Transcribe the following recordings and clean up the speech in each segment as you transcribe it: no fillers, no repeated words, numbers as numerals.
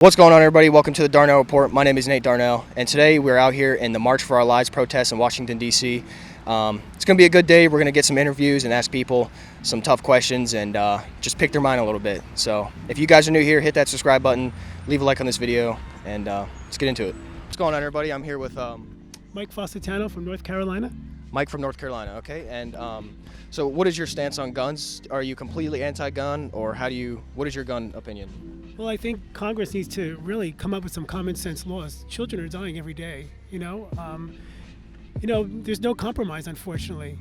What's going on, everybody? Welcome to the Darnell Report. My name is Nate Darnell, and today we're out here in the March for Our Lives protest in Washington, D.C. It's going to be a good day. We're going to get some interviews and ask people some tough questions and just pick their mind a little bit. So if you guys are new here, hit that subscribe button, leave a like on this video, and let's get into it. What's going on, everybody? I'm here with Mike Fossitano from North Carolina. Mike from North Carolina, okay? And so what is your stance on guns? Are you completely anti-gun, or what is your gun opinion? Well, I think Congress needs to really come up with some common sense laws. Children are dying every day, there's no compromise, unfortunately.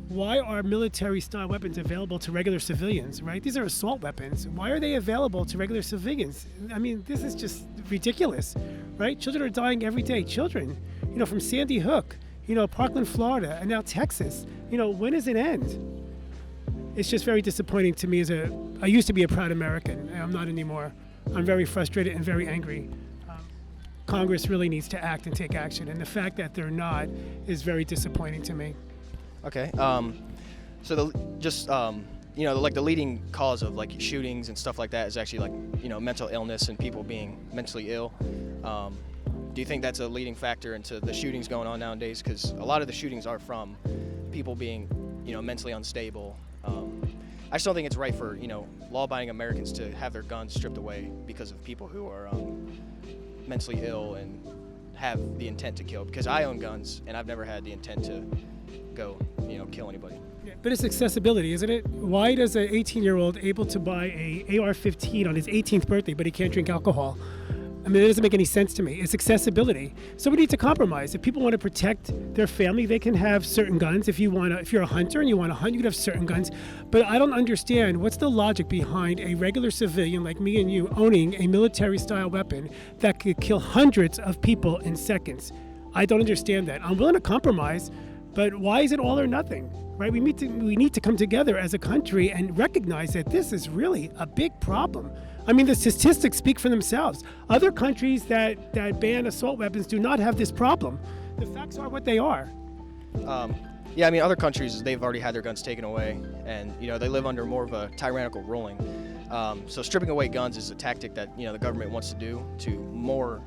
Why are military style weapons available to regular civilians, right? These are assault weapons. Why are they available to regular civilians? I mean, this is just ridiculous, right? Children are dying every day. Children, from Sandy Hook, Parkland, Florida, and now Texas. When does it end? It's just very disappointing to me. I used to be a proud American, and I'm not anymore. I'm very frustrated and very angry. Congress really needs to act and take action, and the fact that they're not is very disappointing to me. Okay. So the leading cause of shootings and stuff like that is actually mental illness and people being mentally ill. Do you think that's a leading factor into the shootings going on nowadays? Because a lot of the shootings are from people being mentally unstable. I just don't think it's right for law-abiding Americans to have their guns stripped away because of people who are mentally ill and have the intent to kill. Because I own guns and I've never had the intent to go kill anybody. Yeah, but it's accessibility, isn't it? Why does an 18-year-old able to buy a AR-15 on his 18th birthday, but he can't drink alcohol? I mean, it doesn't make any sense to me. It's accessibility. So we need to compromise. If people want to protect their family, they can have certain guns. If you're a hunter and you want to hunt, you can have certain guns. But I don't understand what's the logic behind a regular civilian like me and you owning a military-style weapon that could kill hundreds of people in seconds. I don't understand that. I'm willing to compromise, but why is it all or nothing? Right? We need to come together as a country and recognize that this is really a big problem. I mean, the statistics speak for themselves. Other countries that ban assault weapons do not have this problem. The facts are what they are. Yeah, I mean, other countries, they've already had their guns taken away, and they live under more of a tyrannical ruling. So stripping away guns is a tactic that the government wants to do to more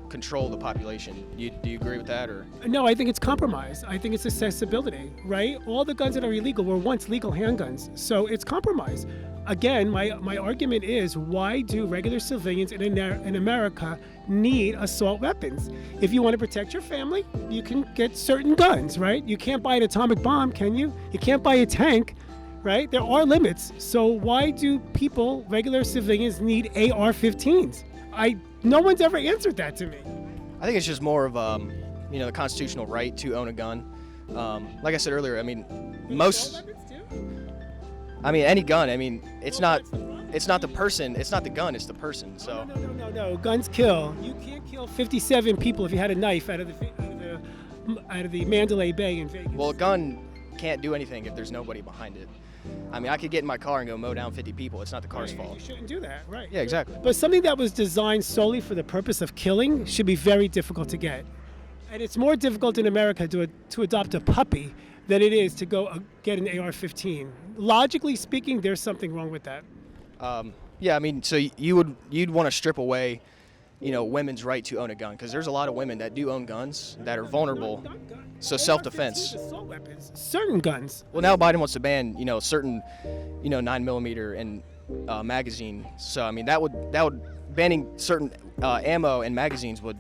control the population. Do you agree with that, or? No, I think it's compromise. I think it's accessibility, right? All the guns that are illegal were once legal handguns, so it's compromise. Again, my argument is, why do regular civilians in America need assault weapons? If you want to protect your family, you can get certain guns, right? You can't buy an atomic bomb, can you? You can't buy a tank, right? There are limits. So why do regular civilians need AR-15s? No one's ever answered that to me. I think it's just more of the constitutional right to own a gun. Like I said earlier, I mean, any gun. I mean, it's not the person. It's not the gun. It's the person. So. No. Guns kill. You can't kill 57 people if you had a knife out of the Mandalay Bay in Vegas. Well, a gun can't do anything if there's nobody behind it. I mean, I could get in my car and go mow down 50 people. It's not the car's fault. You shouldn't do that, right? Yeah, exactly. But something that was designed solely for the purpose of killing should be very difficult to get. And it's more difficult in America to adopt a puppy than it is to go get an AR-15. Logically speaking, there's something wrong with that. Yeah, I mean, so you'd want to strip away, women's right to own a gun, because there's a lot of women that do own guns that are vulnerable. So self-defense. Assault weapons, certain guns. Well, now Biden wants to ban, certain, 9mm and magazine. So I mean, that would banning certain ammo and magazines would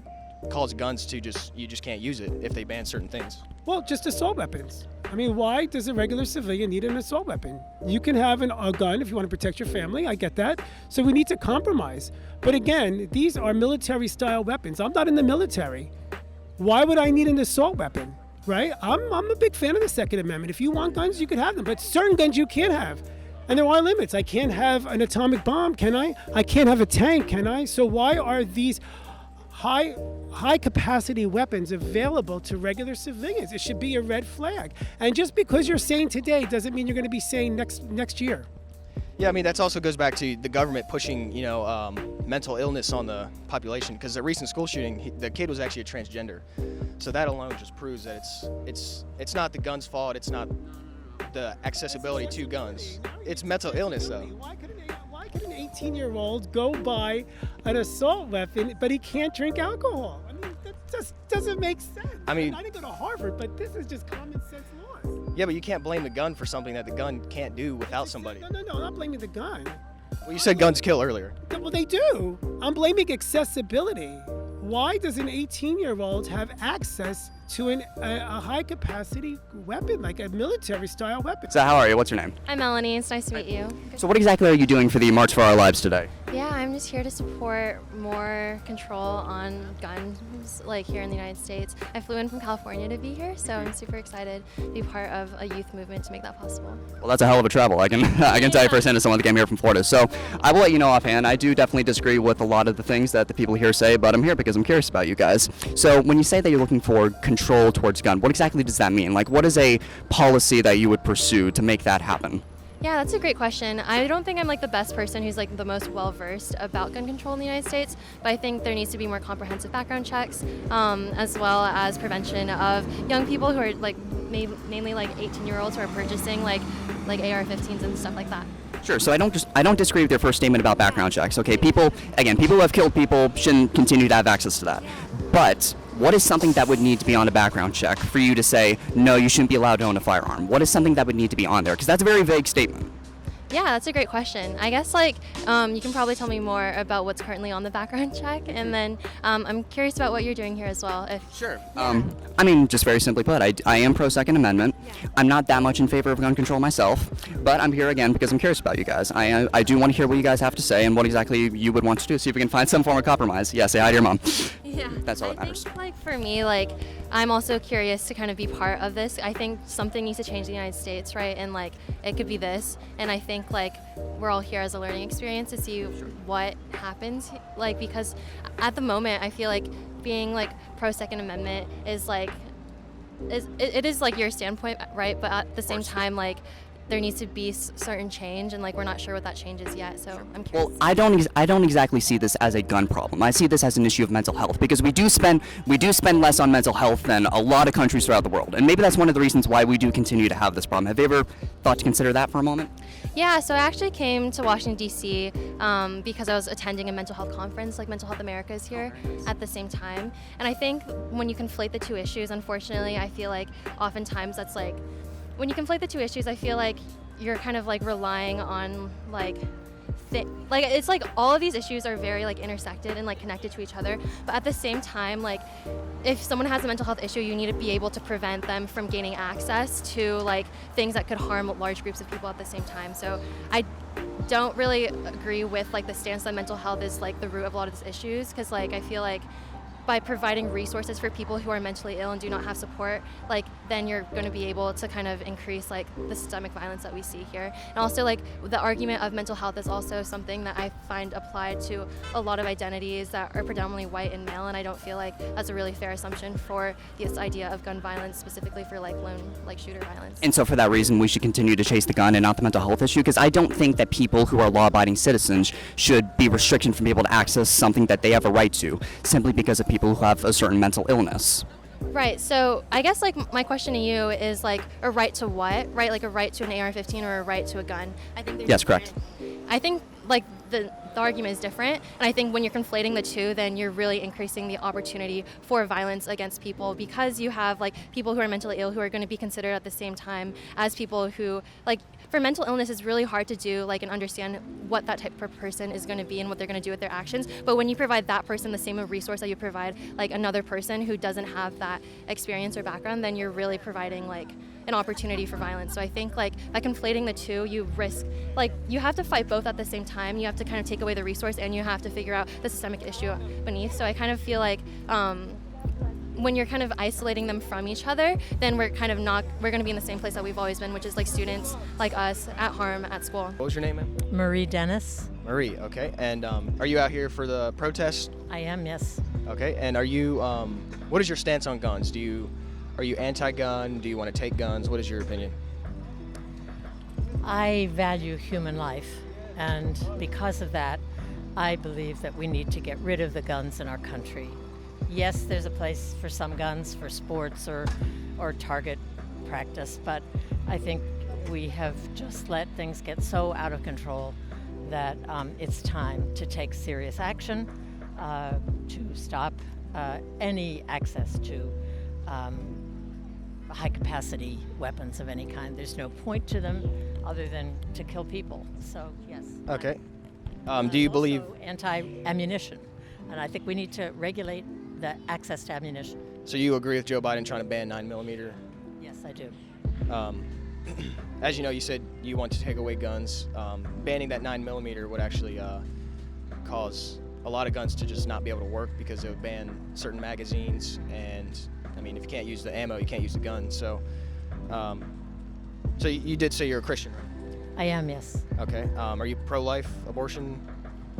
cause guns to you just can't use it if they ban certain things. Well, just assault weapons. I mean, why does a regular civilian need an assault weapon? You can have a gun if you want to protect your family. I get that. So we need to compromise. But again, these are military-style weapons. I'm not in the military. Why would I need an assault weapon? Right? I'm a big fan of the Second Amendment. If you want guns, you can have them. But certain guns you can't have. And there are limits. I can't have an atomic bomb, can I? I can't have a tank, can I? So why are these high capacity weapons available to regular civilians? It should be a red flag. And just because you're saying today doesn't mean you're going to be saying next year. Yeah, I mean, that also goes back to the government pushing, mental illness on the population, because the recent school shooting, the kid was actually a transgender. So that alone just proves that it's not the gun's fault. It's not the accessibility to guns. It's mental illness, though. Why can an 18-year-old go buy an assault weapon, but he can't drink alcohol? I mean, that just doesn't make sense. I mean- I didn't go to Harvard, but this is just common sense laws. Yeah, but you can't blame the gun for something that the gun can't do without somebody. No, I'm not blaming the gun. Well, you said guns kill earlier. Well, they do. I'm blaming accessibility. Why does an 18-year-old have access to a high-capacity weapon, like a military-style weapon? So how are you? What's your name? I'm Melanie. It's nice to meet you. So what exactly are you doing for the March for Our Lives today? Yeah, I'm just here to support more control on guns, like here in the United States. I flew in from California to be here, so I'm super excited to be part of a youth movement to make that possible. Well, that's a hell of a travel. I can tell you firsthand as someone that came here from Florida. So I will let you know offhand, I do definitely disagree with a lot of the things that the people here say, but I'm here because I'm curious about you guys. So when you say that you're looking for control towards gun, what exactly does that mean? Like, what is a policy that you would pursue to make that happen? Yeah, that's a great question. I don't think I'm like the best person who's like the most well-versed about gun control in the United States, but I think there needs to be more comprehensive background checks, as well as prevention of young people who are like mainly like 18-year-olds who are purchasing like AR-15s and stuff like that. Sure. So I don't disagree with your first statement about background checks. Okay, people who have killed people shouldn't continue to have access to that. But what is something that would need to be on a background check for you to say, no, you shouldn't be allowed to own a firearm? What is something that would need to be on there? Because that's a very vague statement. Yeah, that's a great question. I guess like you can probably tell me more about what's currently on the background check, and then I'm curious about what you're doing here as well. Sure. I mean, just very simply put, I am pro Second Amendment. I'm not that much in favor of gun control myself, but I'm here again because I'm curious about you guys. I do want to hear what you guys have to say and what exactly you would want to do. See if we can find some form of compromise. Yeah, say hi to your mom. Yeah, That's all that I matters. think like for me, like I'm also curious to kind of be part of this. I think something needs to change in the United States, right? And like it could be this. And I think like we're all here as a learning experience to see what happens. Like because at the moment, I feel like being like pro Second Amendment is like it is like your standpoint, right? But at the same time, like there needs to be certain change, and like we're not sure what that change is yet. So I'm curious. Well, I don't exactly see this as a gun problem. I see this as an issue of mental health because we do spend less on mental health than a lot of countries throughout the world, and maybe that's one of the reasons why we do continue to have this problem. Have you ever thought to consider that for a moment? Yeah, so I actually came to Washington, D.C. Because I was attending a mental health conference, like Mental Health America is here at the same time. And I think when you conflate the two issues, unfortunately, I feel like oftentimes that's like, when you conflate the two issues, I feel like you're kind of like relying on like it's like all of these issues are very like intersected and like connected to each other, but at the same time, like if someone has a mental health issue, you need to be able to prevent them from gaining access to like things that could harm large groups of people at the same time. So I don't really agree with like the stance that mental health is like the root of a lot of these issues, because like I feel like by providing resources for people who are mentally ill and do not have support, like then you're going to be able to kind of increase like the systemic violence that we see here. And also like the argument of mental health is also something that I find applied to a lot of identities that are predominantly white and male, and I don't feel like that's a really fair assumption for this idea of gun violence, specifically for like lone like shooter violence. And so for that reason, we should continue to chase the gun and not the mental health issue, because I don't think that people who are law-abiding citizens should be restricted from being able to access something that they have a right to, simply because of people who have a certain mental illness. Right, so I guess like my question to you is like a right to what, right? Like a right to an AR-15 or a right to a gun? I think Yes, correct. I think like the argument is different, and I think when you're conflating the two, then you're really increasing the opportunity for violence against people, because you have like people who are mentally ill who are going to be considered at the same time as people who like, for mental illness, it's really hard to do like and understand what that type of person is going to be and what they're going to do with their actions. But when you provide that person the same resource that you provide like another person who doesn't have that experience or background, then you're really providing like an opportunity for violence. So I think like by conflating the two, you risk like you have to fight both at the same time. You have to kind of take away the resource, and you have to figure out the systemic issue beneath. So I kind of feel like when you're kind of isolating them from each other, then we're going to be in the same place that we've always been, which is like students like us at harm at school. What was your name, ma'am? Marie Dennis. Marie, okay. And are you out here for the protest? I am, yes. Okay. And are you, what is your stance on guns? Are you anti-gun? Do you want to take guns? What is your opinion? I value human life, and because of that, I believe that we need to get rid of the guns in our country. Yes, there's a place for some guns for sports or target practice, but I think we have just let things get so out of control that it's time to take serious action to stop any access to high-capacity weapons of any kind. There's no point to them other than to kill people. So, yes. Okay. Do you believe? Also anti-ammunition, and I think we need to regulate the access to ammunition. So you agree with Joe Biden trying to ban 9mm? Yes, I do. As you know, you said you want to take away guns. Banning that 9mm would actually cause a lot of guns to just not be able to work because it would ban certain magazines. And I mean, if you can't use the ammo, you can't use the gun. So, so you did say you're a Christian, right? I am, yes. Okay. Are you pro-life, abortion?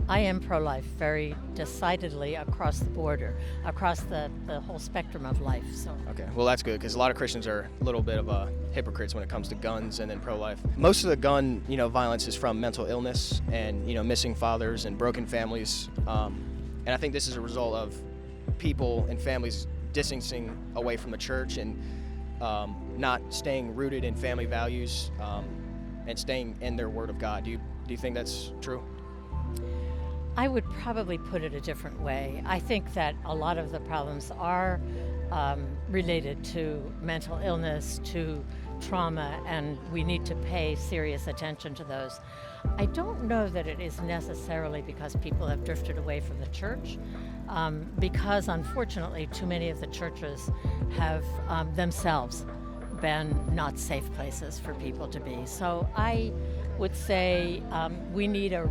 I am pro-life very decidedly across the border, across the whole spectrum of life. So. Okay, well that's good because a lot of Christians are a little bit of hypocrites when it comes to guns and then pro-life. Most of the gun, violence is from mental illness and missing fathers and broken families, and I think this is a result of people and families distancing away from the church and not staying rooted in family values and staying in their Word of God. Do you think that's true? I would probably put it a different way. I think that a lot of the problems are related to mental illness, to trauma, and we need to pay serious attention to those. I don't know that it is necessarily because people have drifted away from the church, because unfortunately too many of the churches have themselves been not safe places for people to be. So I would say we need a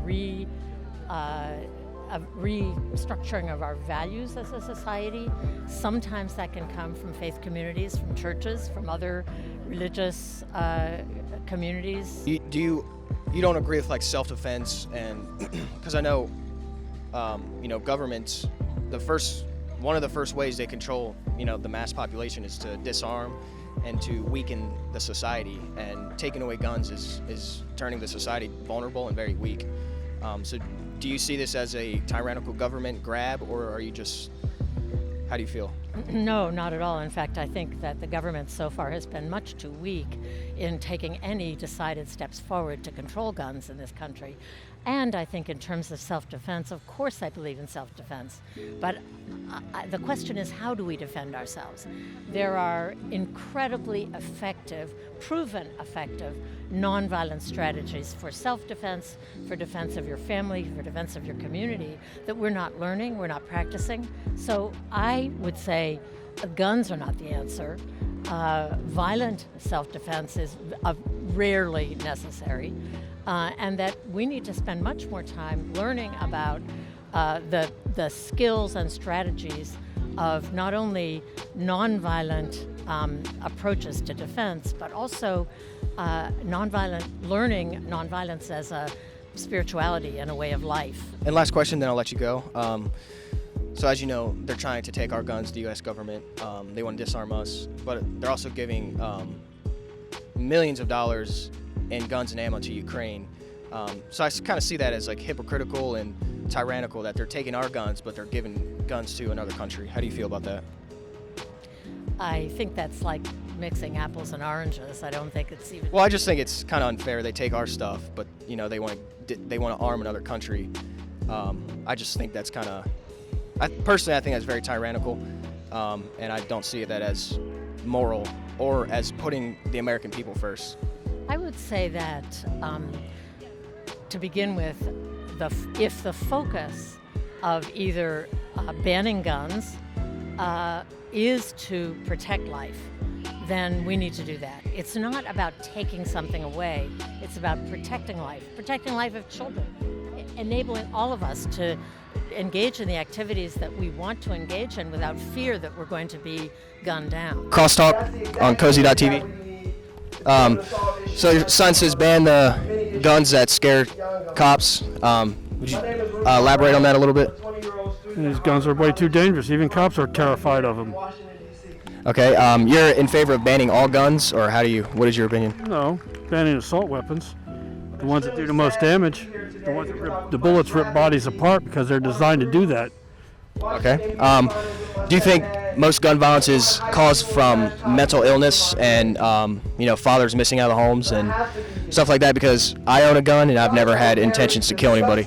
restructuring of our values as a society. Sometimes that can come from faith communities, from churches, from other religious communities. You don't agree with like self-defense, and because I know governments, one of the first ways they control the mass population is to disarm and to weaken the society, and taking away guns is turning the society vulnerable and very weak. So do you see this as a tyrannical government grab, or are you just, how do you feel? No, not at all. In fact, I think that the government so far has been much too weak in taking any decided steps forward to control guns in this country. And I think in terms of self-defense, of course I believe in self-defense. But the question is, how do we defend ourselves? There are incredibly effective, proven effective, nonviolent strategies for self-defense, for defense of your family, for defense of your community that we're not learning, we're not practicing. So I would say guns are not the answer. Violent self-defense is rarely necessary. And that we need to spend much more time learning about the skills and strategies of not only nonviolent approaches to defense, but also learning nonviolence as a spirituality and a way of life. And last question, then I'll let you go. So as you know, they're trying to take our guns, the U.S. government. They want to disarm us, but they're also giving millions of dollars in guns and ammo to Ukraine. So I kind of see that as like hypocritical and tyrannical, that they're taking our guns, but they're giving guns to another country. How do you feel about that? I think that's like mixing apples and oranges. I don't think it's even... Well, I just think it's kind of unfair. They take our stuff, but they want to arm another country. I just think that's kind of... Personally, I think that's very tyrannical, and I don't see that as moral or as putting the American people first. I would say that, to begin with, if the focus of either banning guns is to protect life, then we need to do that. It's not about taking something away. It's about protecting life of children, enabling all of us to engage in the activities that we want to engage in without fear that we're going to be gunned down. Crosstalk on cozy.tv. So your son says ban the guns that scare cops. Would you elaborate on that a little bit? These guns are way too dangerous. Even cops are terrified of them. Okay. You're in favor of banning all guns, or what is your opinion? No, banning assault weapons. The ones that do the most damage. The ones that the bullets rip bodies apart because they're designed to do that. Okay. Do you think most gun violence is caused from mental illness and fathers missing out of the homes and stuff like that. Because I own a gun and I've never had intentions to kill anybody.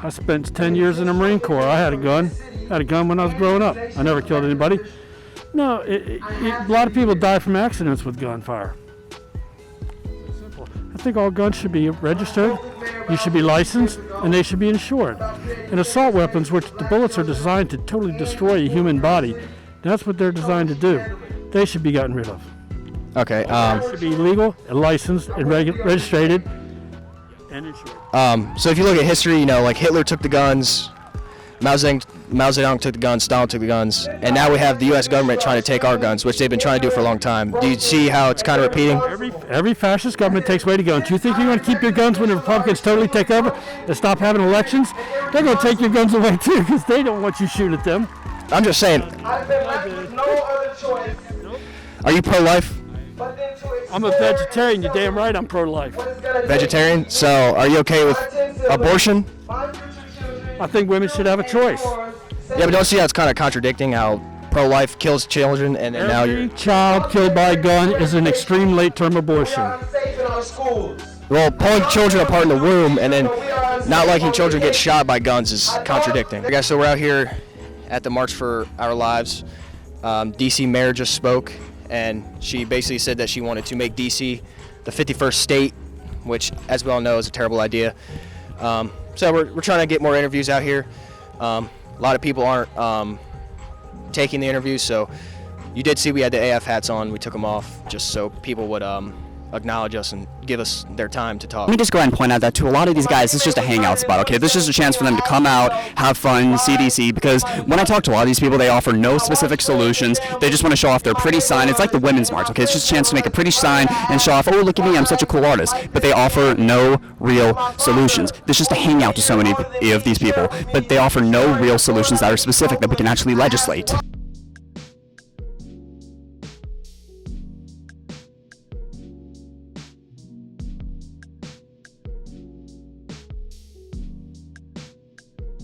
I spent 10 years in the Marine Corps. I had a gun. Had a gun when I was growing up. I never killed anybody. No, a lot of people die from accidents with gunfire. Simple. I think all guns should be registered, you should be licensed, and they should be insured. And assault weapons, which the bullets are designed to totally destroy a human body, that's what they're designed to do. They should be gotten rid of. Okay. They should be legal and licensed and registered and insured. So if you look at history, like Hitler took the guns, Mao Zedong took the guns, Stalin took the guns, and now we have the U.S. government trying to take our guns, which they've been trying to do for a long time. Do you see how it's kind of repeating? Every fascist government takes away the guns. You think you're going to keep your guns when the Republicans totally take over and stop having elections? They're going to take your guns away too because they don't want you to shoot at them. I'm just saying. Are you pro-life? I'm a vegetarian. You're damn right I'm pro-life. Vegetarian? So are you okay with abortion? I think women should have a choice. Yeah, but don't see how it's kind of contradicting how pro-life kills children and then now you're... Every child killed by a gun is an extreme late-term abortion. Well, pulling children apart in the womb and then not liking children get shot by guns is contradicting. Okay, guys, so we're out here at the March for Our Lives. D.C. mayor just spoke, and she basically said that she wanted to make D.C. the 51st state, which, as we all know, is a terrible idea. So we're trying to get more interviews out here. A lot of people aren't taking the interviews, so you did see we had the AF hats on. We took them off just so people would acknowledge us and give us their time to talk. Let me just go ahead and point out that to a lot of these guys, it's just a hangout spot, okay? This is just a chance for them to come out, have fun, see DC, because when I talk to a lot of these people, they offer no specific solutions. They just want to show off their pretty sign. It's like the Women's March, okay? It's just a chance to make a pretty sign and show off, oh, look at me, I'm such a cool artist. But they offer no real solutions. It's just a hangout to so many of these people, but they offer no real solutions that are specific that we can actually legislate.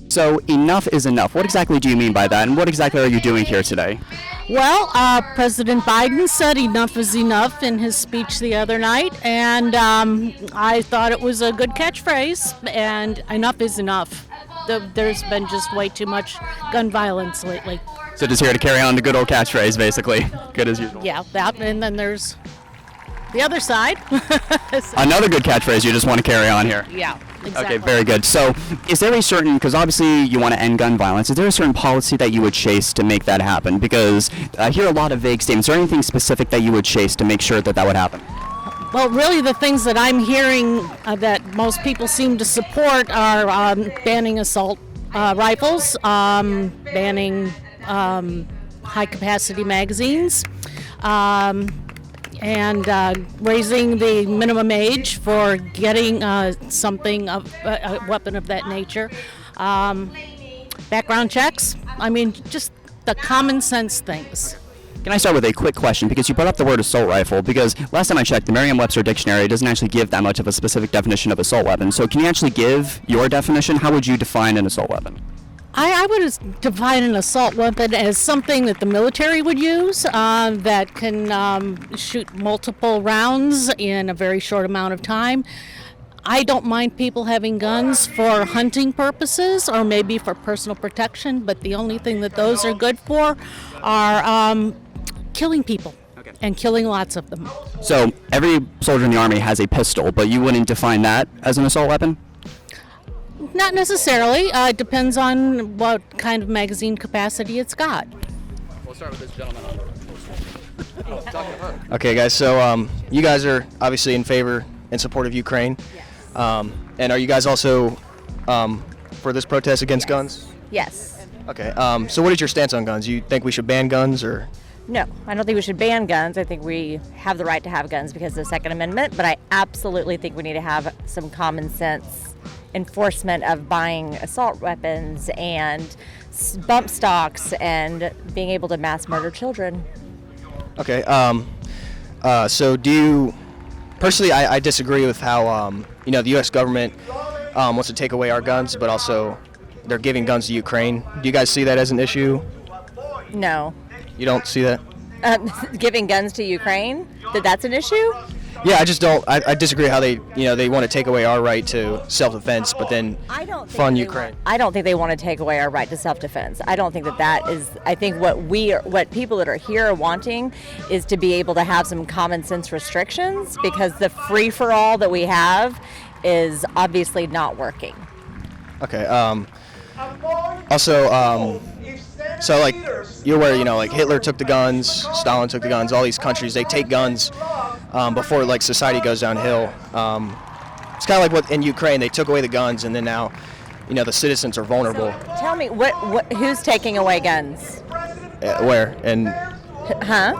So enough is enough. What exactly do you mean by that, and what exactly are you doing here today? Well, President Biden said enough is enough in his speech the other night, and I thought it was a good catchphrase, and enough is enough. There's been just way too much gun violence lately. So just here to carry on the good old catchphrase, basically. Good as usual. Yeah, that, and then there's the other side. Another good catchphrase you just want to carry on here. Yeah, exactly. Okay, very good. So is there a certain, because obviously you want to end gun violence, is there a certain policy that you would chase to make that happen? Because I hear a lot of vague statements. Is there anything specific that you would chase to make sure that that would happen? Well, really the things that I'm hearing that most people seem to support are banning assault rifles, banning high-capacity magazines, and raising the minimum age for getting something of a weapon of that nature. Background checks. I mean, just the common sense things. Can I start with a quick question? Because you brought up the word assault rifle, because last time I checked, the Merriam-Webster dictionary doesn't actually give that much of a specific definition of assault weapon. So can you actually give your definition? How would you define an assault weapon? I would define an assault weapon as something that the military would use that can shoot multiple rounds in a very short amount of time. I don't mind people having guns for hunting purposes or maybe for personal protection, but the only thing that those are good for are killing people. And killing lots of them. So every soldier in the Army has a pistol, but you wouldn't define that as an assault weapon? Not necessarily. It depends on what kind of magazine capacity it's got. We'll start with this gentleman on Okay, guys, so you guys are obviously in favor and support of Ukraine. Yes. And are you guys also for this protest against guns? Yes. Okay, so what is your stance on guns? You think we should ban guns or? No, I don't think we should ban guns. I think we have the right to have guns because of the Second Amendment, but I absolutely think we need to have some common sense enforcement of buying assault weapons and bump stocks and being able to mass murder children. Okay, so do you, personally I disagree with how, the U.S. government wants to take away our guns, but also they're giving guns to Ukraine. Do you guys see that as an issue? No. You don't see that? Giving guns to Ukraine, that's an issue? Yeah, I just don't. I disagree how they want to take away our right to self-defense, but then fund Ukraine. I don't think they want to take away our right to self-defense. I don't think that is. I think what people that are here are wanting is to be able to have some common sense restrictions, because the free-for-all that we have is obviously not working. Okay. Also, so like you're aware, like Hitler took the guns, Stalin took the guns. All these countries, they take guns before like society goes downhill. It's kind of like what in Ukraine, they took away the guns, and then now, the citizens are vulnerable. So tell me, who's taking away guns? Where and Huh?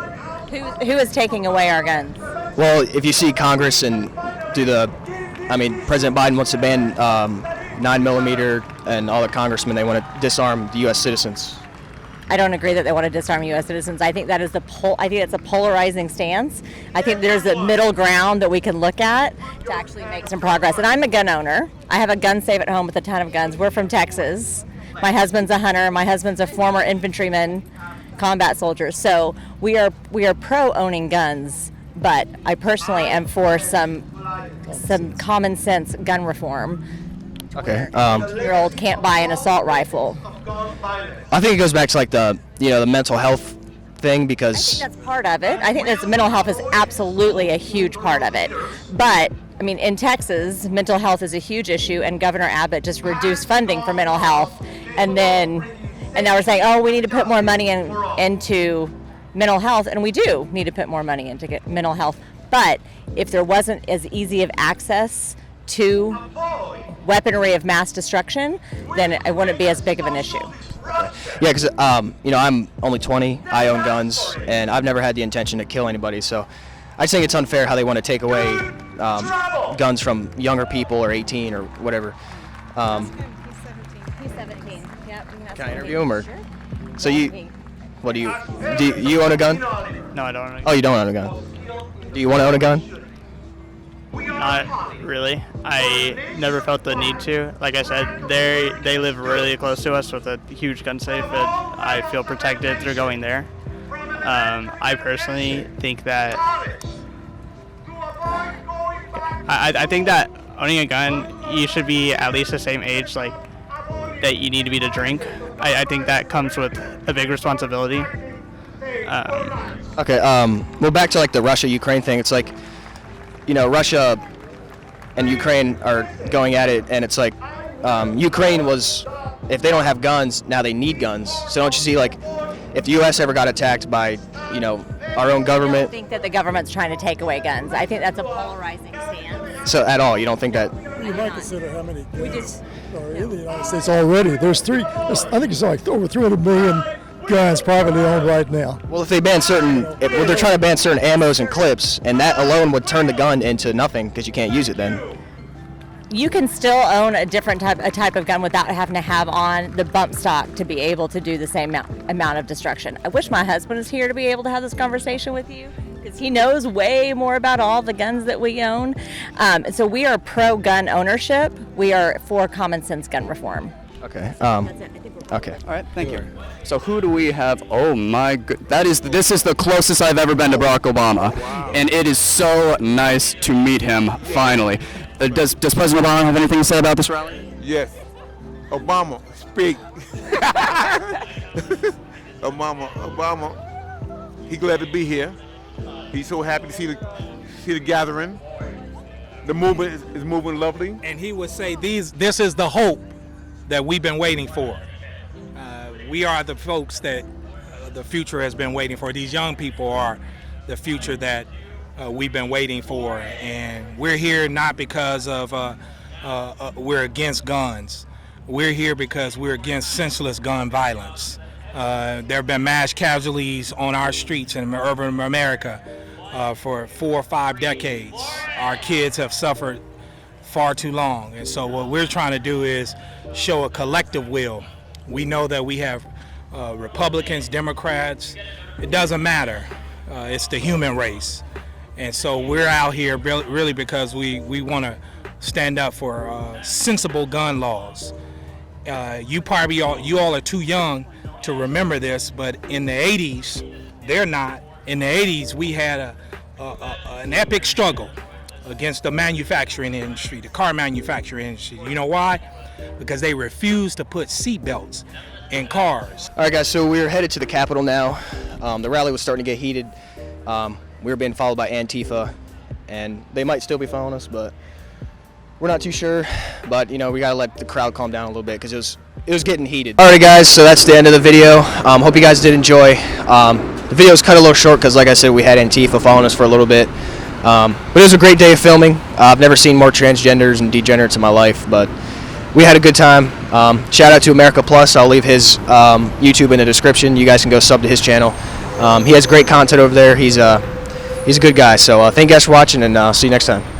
Who is taking away our guns? well, if you see Congress and President Biden wants to ban 9mm, and all the congressmen, they want to disarm the U.S. citizens. I don't agree that they want to disarm U.S. citizens. I think that is I think it's a polarizing stance. I think there's a middle ground that we can look at to actually make some progress. And I'm a gun owner. I have a gun safe at home with a ton of guns. We're from Texas. My husband's a hunter. My husband's a former infantryman, combat soldier. So we are pro owning guns. But I personally am for some common sense gun reform. Okay. 18-year-old can't buy an assault rifle. I think it goes back to like the mental health thing, I because think that's part of it. I think that mental health is absolutely a huge part of it. But in Texas, mental health is a huge issue, and Governor Abbott just reduced funding for mental health, and now we're saying, oh, we need to put more money into mental health, and we do need to put more money into mental health. But if there wasn't as easy of access to weaponry of mass destruction, then it wouldn't be as big of an issue. Yeah, because I'm only 20. I own guns, and I've never had the intention to kill anybody. So I just think it's unfair how they want to take away guns from younger people or 18 or whatever. He's 17. Yep. Can I interview him, or so you? What do you own a gun? No, I don't own a gun. Oh, you don't own a gun. Do you want to own a gun? Not really. I never felt the need to. Like I said, they live really close to us with a huge gun safe, and I feel protected through going there. I personally think that I think that owning a gun, you should be at least the same age like that you need to be to drink. I think that comes with a big responsibility. Okay. Well, back to like the Russia-Ukraine thing. It's like, Russia and Ukraine are going at it, and it's like Ukraine was, if they don't have guns, now they need guns. So don't you see, like, if the U.S. ever got attacked by, our own I government? don't think that the government's trying to take away guns. I think that's a polarizing stance. So at all, you don't think that? You might consider how many guns are in the United States already. I think it's like over 300 million guns privately owned right now. Well, if they ban they're trying to ban certain ammos and clips, and that alone would turn the gun into nothing because you can't use it then. You can still own a type of gun without having to have on the bump stock to be able to do the same amount of destruction. I wish my husband was here to be able to have this conversation with you, because he knows way more about all the guns that we own. So we are pro-gun ownership. We are for common sense gun reform. Okay. That's it. I think we're Okay. All right, thank you. So who do we have? Oh my good, this is the closest I've ever been to Barack Obama, and it is so nice to meet him finally. Does President Obama have anything to say about this rally? Yes. Obama, speak. Obama, he glad to be here. He's so happy to see the gathering. The movement is moving lovely. And he would say, this is the hope that we've been waiting for. We are the folks that the future has been waiting for. These young people are the future that we've been waiting for. And we're here not because of we're against guns. We're here because we're against senseless gun violence. There have been mass casualties on our streets in urban America for 4 or 5 decades. Our kids have suffered far too long. And so what we're trying to do is show a collective will. We know that we have Republicans, Democrats. It doesn't matter. It's the human race. And so we're out here really because we want to stand up for sensible gun laws. You all are too young to remember this, but in the 80s, they're not. In the 80s, we had an epic struggle against the manufacturing industry, the car manufacturing industry. You know why? Because they refused to put seatbelts in cars. All right, guys, so we're headed to the Capitol now. The rally was starting to get heated. We were being followed by Antifa, and they might still be following us, but we're not too sure. But, you know, we got to let the crowd calm down a little bit because it was getting heated. All right, guys, so that's the end of the video. Hope you guys did enjoy. The video was cut a little short because, like I said, we had Antifa following us for a little bit. But it was a great day of filming. I've never seen more transgenders and degenerates in my life, but we had a good time. Shout out to America Plus. I'll leave his YouTube in the description. You guys can go sub to his channel. He has great content over there. He's a good guy. So thank you guys for watching, and see you next time.